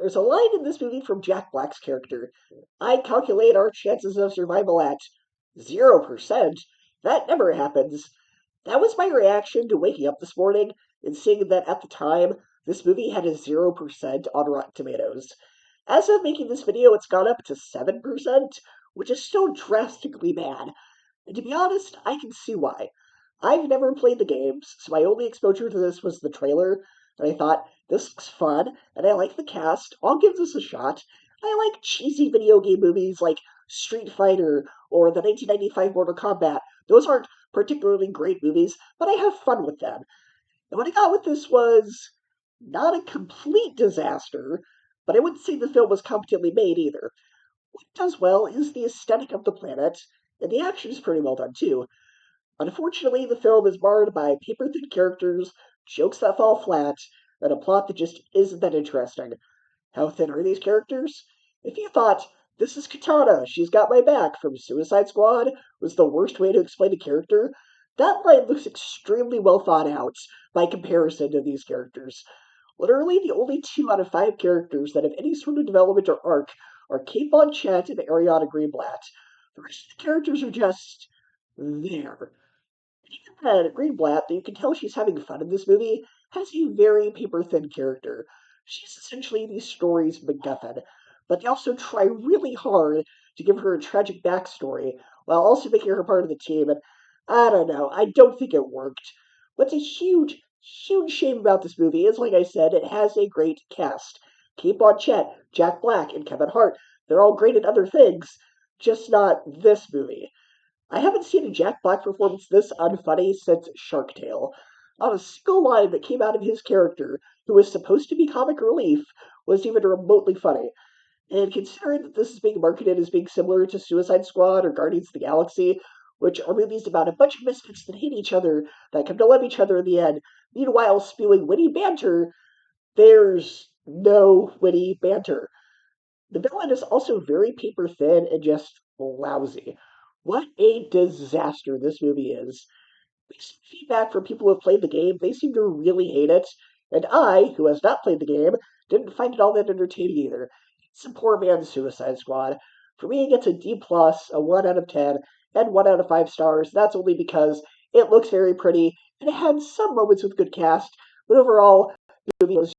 There's a line in this movie from Jack Black's character. I calculate our chances of survival at 0%. That never happens. That was my reaction to waking up this morning and seeing that at the time, this movie had a 0% on Rotten Tomatoes. As of making this video, it's gone up to 7%, which is still drastically bad. And to be honest, I can see why. I've never played the games, so my only exposure to this was the trailer, and I thought, this looks fun, and I like the cast, I'll give this a shot. I like cheesy video game movies like Street Fighter or the 1995 Mortal Kombat. Those aren't particularly great movies, but I have fun with them. And what I got with this was not a complete disaster, but I wouldn't say the film was competently made either. What it does well is the aesthetic of the planet, and the action is pretty well done too. Unfortunately, the film is marred by paper-thin characters, jokes that fall flat, and a plot that just isn't that interesting. How thin are these characters? If you thought, this is Katana, she's got my back, from Suicide Squad, was the worst way to explain a character, that line looks extremely well thought out by comparison to these characters. Literally, the only 2 out of 5 characters that have any sort of development or arc are Cate Blanchett and Ariana Greenblatt. The rest of the characters are just there. Even Greenblatt, that you can tell she's having fun in this movie, has a very paper-thin character. She's essentially the story's MacGuffin, but they also try really hard to give her a tragic backstory while also making her part of the team, and I don't know, I don't think it worked. What's a huge, huge shame about this movie is, like I said, it has a great cast. Cate Blanchett, Jack Black, and Kevin Hart, they're all great at other things, just not this movie. I haven't seen a Jack Black performance this unfunny since Shark Tale. Not a single line that came out of his character, who was supposed to be comic relief, was even remotely funny. And considering that this is being marketed as being similar to Suicide Squad or Guardians of the Galaxy, which are movies about a bunch of misfits that hate each other, that come to love each other in the end, meanwhile spewing witty banter, there's no witty banter. The villain is also very paper thin and just lousy. What a disaster this movie is. Based on feedback from people who have played the game, they seem to really hate it, and I, who has not played the game, didn't find it all that entertaining either. It's a poor man's Suicide Squad. For me, it gets a D+, a 1 out of 10, and 1 out of 5 stars. That's only because it looks very pretty, and it had some moments with good cast, but overall, the movie was